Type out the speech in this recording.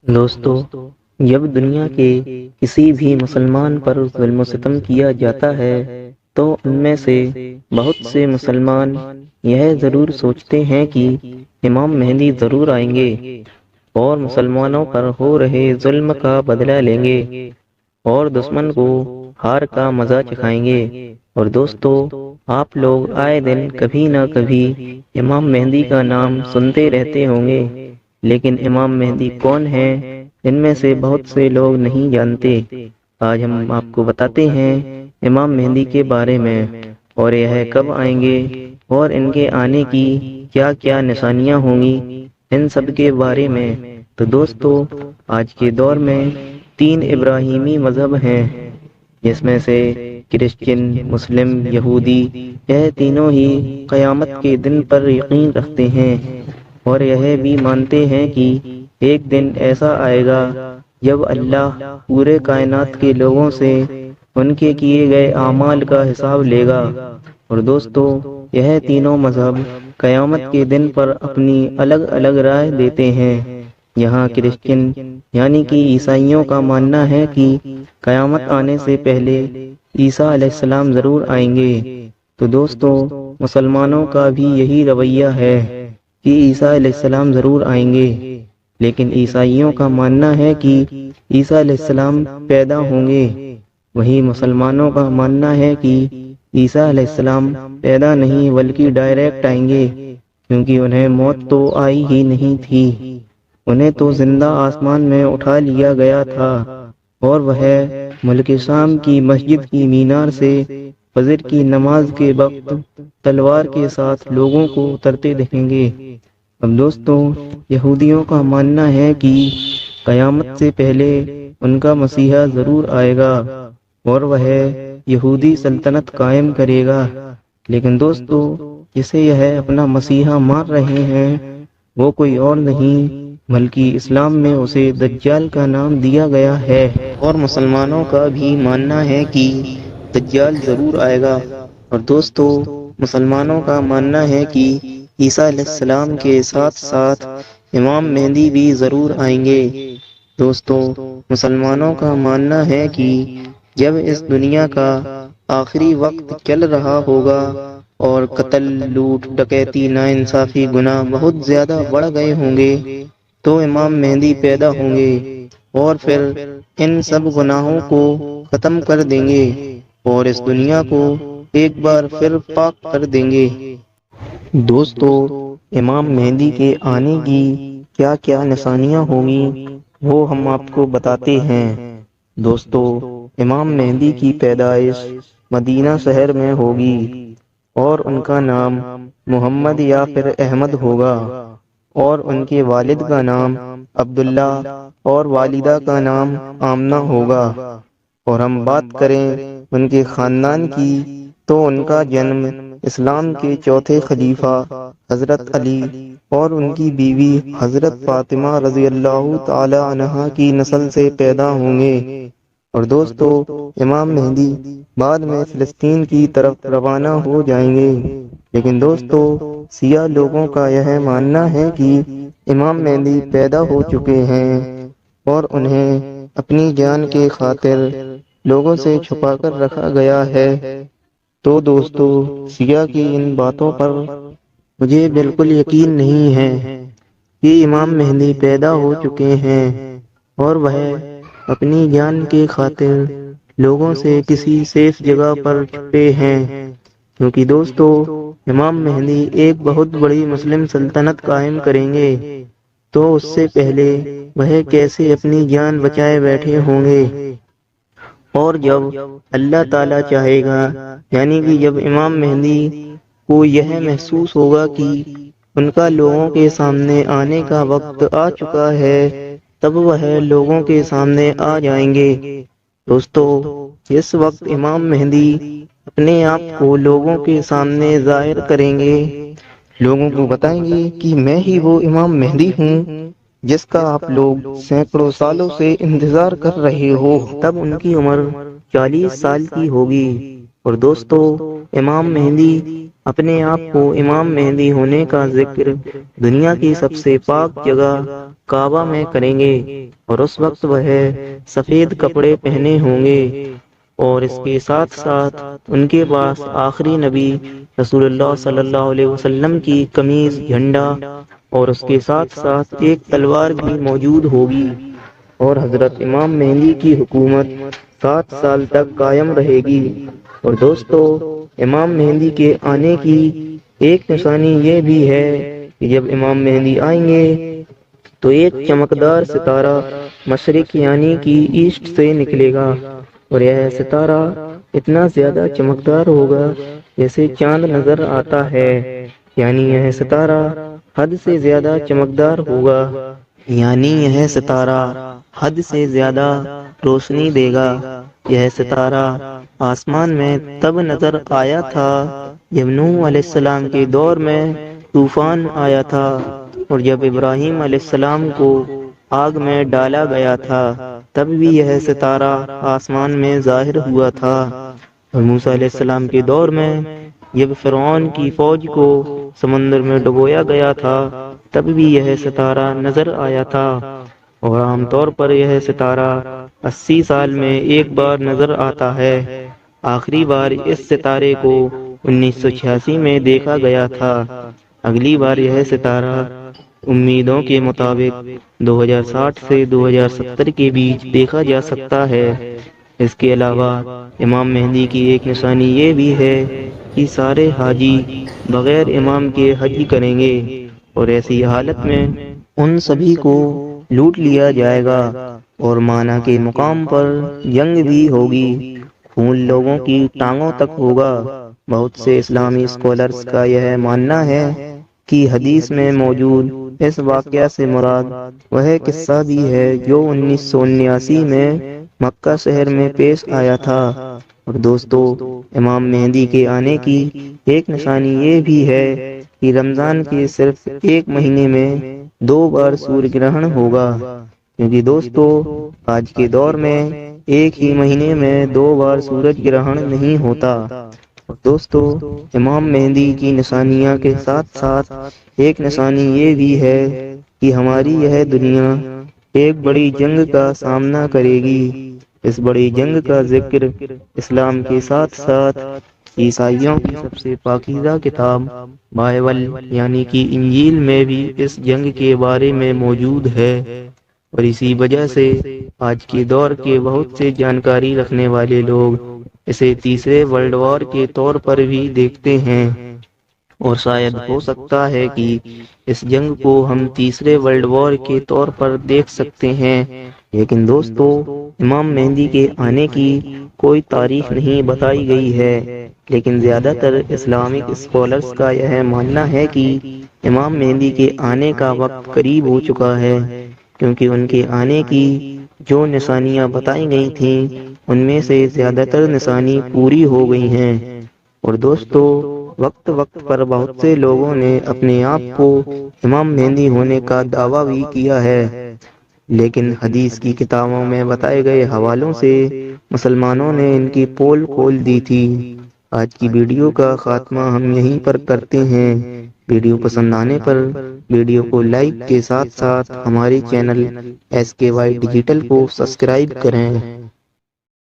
دوستو، جب دنیا کے کسی بھی مسلمان پر ظلم و ستم کیا جاتا ہے تو ان میں سے بہت سے مسلمان یہ ضرور سوچتے ہیں کہ امام مہدی ضرور آئیں گے اور مسلمانوں پر ہو رہے ظلم کا بدلہ لیں گے اور دشمن کو ہار کا مزہ چکھائیں گے۔ اور دوستو، آپ لوگ آئے دن کبھی نہ کبھی امام مہدی کا نام سنتے رہتے ہوں گے، لیکن امام مہدی کون ہے ان میں سے بہت سے لوگ نہیں جانتے۔ آج ہم آپ کو بتاتے ہیں امام مہدی کے بارے میں، اور یہ کب آئیں گے اور ان کے آنے کی کیا کیا نشانیاں ہوں گی، ان سب کے بارے میں۔ تو دوستو، آج کے دور میں تین ابراہیمی مذہب ہیں، جس میں سے کرسچن، مسلم، یہودی، یہ تینوں ہی قیامت کے دن پر یقین رکھتے ہیں، اور یہ بھی مانتے ہیں کہ ایک دن ایسا آئے گا جب اللہ پورے کائنات کے لوگوں سے ان کے کیے گئے اعمال کا حساب لے گا۔ اور دوستو، یہ تینوں مذہب قیامت کے دن پر اپنی الگ الگ رائے دیتے ہیں۔ یہاں کرسچن یعنی کہ عیسائیوں کا ماننا ہے کہ قیامت آنے سے پہلے عیسیٰ علیہ السلام ضرور آئیں گے۔ تو دوستو، مسلمانوں کا بھی یہی رویہ ہے کہ عیسیٰ علیہ السلام ضرور آئیں گے، لیکن عیسائیوں کا ماننا ہے کہ عیسیٰ علیہ السلام پیدا ہوں گے۔ وہیں مسلمانوں کا ماننا ہے کہ عیسیٰ علیہ السلام پیدا نہیں بلکہ ڈائریکٹ آئیں گے، کیونکہ انہیں موت تو آئی ہی نہیں تھی، انہیں تو زندہ آسمان میں اٹھا لیا گیا تھا، اور وہ ملک شام کی مسجد کی مینار سے فجر کی نماز کے وقت تلوار کے ساتھ لوگوں کو اترتے دیکھیں گے۔ اب دوستو، یہودیوں کا ماننا ہے کہ قیامت سے پہلے ان کا مسیحا ضرور آئے گا اور وہ یہودی سلطنت قائم کرے گا، لیکن دوستو، جسے یہ اپنا مسیحا مان رہے ہیں وہ کوئی اور نہیں بلکہ اسلام میں اسے دجال کا نام دیا گیا ہے۔ اور مسلمانوں کا بھی ماننا ہے کہ دجال ضرور آئے گا۔ اور دوستو، مسلمانوں کا ماننا ہے کہ عیسیٰ علیہ السلام کے ساتھ ساتھ امام مہدی بھی ضرور آئیں گے۔ دوستو، مسلمانوں کا ماننا ہے کہ جب اس دنیا کا آخری وقت چل رہا ہوگا اور قتل، لوٹ، ڈکیتی، ناانصافی گناہ بہت زیادہ بڑھ گئے ہوں گے، تو امام مہدی پیدا ہوں گے اور پھر ان سب گناہوں کو ختم کر دیں گے اور اس دنیا کو ایک بار پھر پاک کر دیں گے۔ دوستو، امام مہدی کے آنے کی کیا کیا نشانیاں ہوں گی وہ ہم آپ کو بتاتے ہیں۔ دوستو، امام مہدی کی پیدائش مدینہ شہر میں ہوگی اور ان کا نام محمد یا پھر احمد ہوگا، اور ان کے والد کا نام عبداللہ اور والدہ کا نام آمنہ ہوگا۔ اور ہم بات کریں ان کے خاندان کی تو ان کا جنم اسلام کے چوتھے خلیفہ حضرت علی اور ان کی بیوی حضرت فاطمہ رضی اللہ تعالی عنہا کی نسل سے پیدا ہوں گے۔ اور دوستو، امام مہدی بعد میں فلسطین کی طرف روانہ ہو جائیں گے، لیکن دوستو، سیاہ لوگوں کا یہ ماننا ہے کہ امام مہدی پیدا ہو چکے ہیں اور انہیں اپنی جان کے خاطر لوگوں سے چھپا کر رکھا گیا ہے۔ تو دوستو، سیاہ کی ان باتوں پر مجھے بالکل یقین نہیں ہے کہ امام مہدی پیدا ہو چکے ہیں اور وہ اپنی جان کے خاطر لوگوں سے کسی سیف جگہ پر چھپے ہیں، کیونکہ دوستو، امام مہدی ایک بہت بڑی مسلم سلطنت قائم کریں گے، تو اس سے پہلے وہ کیسے اپنی جان بچائے بیٹھے ہوں گے۔ اور جب اللہ تعالی چاہے گا، یعنی کہ جب امام مہدی کو یہ محسوس ہوگا کہ ان کا لوگوں کے سامنے آنے کا وقت آ چکا ہے، تب وہ لوگوں کے سامنے آ جائیں گے۔ دوستو، اس وقت امام مہدی اپنے آپ کو لوگوں کے سامنے ظاہر کریں گے، لوگوں کو بتائیں گے کہ میں ہی وہ امام مہدی ہوں جس کا آپ لوگ سینکڑوں سالوں سے انتظار کر رہے ہو۔ تب ان کی عمر 40 سال کی ہوگی، اور دوستو، امام مہدی اپنے آپ کو امام مہدی ہونے کا ذکر دنیا کی سب سے پاک جگہ کعبہ میں کریں گے، اور اس وقت وہ سفید کپڑے پہنے ہوں گے، اور اس کے ساتھ ساتھ ان کے پاس آخری نبی رسول اللہ صلی اللہ علیہ وسلم کی قمیض، جھنڈا، اور اس کے ساتھ ساتھ ایک تلوار بھی موجود ہوگی، اور حضرت امام مہدی کی حکومت 7 سال تک قائم رہے گی۔ اور دوستو، امام مہدی کے آنے کی ایک نشانی یہ بھی ہے کہ جب امام مہدی آئیں گے تو ایک چمکدار ستارہ مشرق یعنی کہ ایسٹ سے نکلے گا، اور یہ ستارہ اتنا زیادہ چمکدار ہوگا جیسے چاند نظر آتا ہے، یعنی یہ ستارہ حد سے زیادہ چمکدار ہوگا، یعنی یہ ستارہ حد سے زیادہ روشنی دے گا۔ یہ ستارہ آسمان میں تب نظر آیا تھا جب نوح علیہ السلام کے دور میں طوفان آیا تھا، اور جب ابراہیم علیہ السلام کو آگ میں ڈالا گیا تھا تب بھی یہ ستارہ آسمان میں ظاہر ہوا تھا، اور موسیٰ علیہ السلام کے دور میں جب فرعون کی فوج کو سمندر میں ڈبویا گیا تھا تب بھی یہ ستارہ نظر آیا تھا، اور عام طور پر یہ ستارہ 80 سال میں ایک بار نظر آتا ہے۔ آخری بار اس ستارے کو 1986 میں دیکھا گیا تھا۔ اگلی بار یہ ستارہ امیدوں کے مطابق 2060 سے 2070 کے بیچ دیکھا جا سکتا ہے۔ اس کے علاوہ امام مہدی کی ایک نشانی یہ بھی ہے کہ سارے حاجی بغیر امام کے حج کریں گے، اور ایسی حالت میں ان سبھی کو لوٹ لیا جائے گا، اور مانا کے مقام پر جنگ بھی ہوگی، خون لوگوں کی ٹانگوں تک ہوگا۔ بہت سے اسلامی اسکالرز کا یہ ماننا ہے کہ حدیث میں موجود اس واقعہ سے مراد وہ قصہ بھی ہے جو 1979 میں مکہ شہر میں پیش آیا تھا۔ اور دوستو، امام مہدی کے آنے کی ایک نشانی یہ بھی ہے کہ رمضان کے صرف ایک مہینے میں 2 بار سورج گرہن ہوگا، کیونکہ دوستو آج کے دور میں ایک ہی مہینے میں 2 بار سورج گرہن نہیں ہوتا۔ اور دوستو، امام مہدی کی نشانیاں کے ساتھ ساتھ ایک نشانی یہ بھی ہے کہ ہماری یہ دنیا ایک بڑی جنگ کا سامنا کرے گی۔ اس بڑی جنگ کا ذکر اسلام کے ساتھ ساتھ عیسائیوں کی سب سے پاکیزہ کتاب بائبل یعنی کہ انجیل میں بھی اس جنگ کے بارے میں موجود ہے، اور اسی وجہ سے آج کے دور کے بہت سے جانکاری رکھنے والے لوگ اسے تیسرے ورلڈ وار کے طور پر بھی دیکھتے ہیں، اور شاید ہو سکتا ہے کہ اس جنگ کو ہم تیسرے ورلڈ وار کے طور پر دیکھ سکتے ہیں۔ لیکن دوستو، امام مہدی کے آنے کی کوئی تاریخ نہیں بتائی گئی ہے، لیکن زیادہ تر اسلامک اسکالرز کا یہ ماننا ہے کہ امام مہدی کے آنے کا وقت قریب ہو چکا ہے، کیونکہ ان کے آنے کی جو نشانیاں بتائی گئی تھیں ان میں سے زیادہ تر نشانی پوری ہو گئی ہیں۔ اور دوستو، وقت وقت پر بہت سے لوگوں نے اپنے آپ کو امام مہدی ہونے کا دعویٰ بھی کیا ہے، لیکن حدیث کی کتابوں میں بتائے گئے حوالوں سے مسلمانوں نے ان کی پول کھول دی تھی۔ آج کی ویڈیو کا خاتمہ ہم یہیں پر کرتے ہیں۔ ویڈیو پسند آنے پر ویڈیو کو لائک کے ساتھ ساتھ ہمارے چینل SKY ڈیجیٹل کو سبسکرائب کریں۔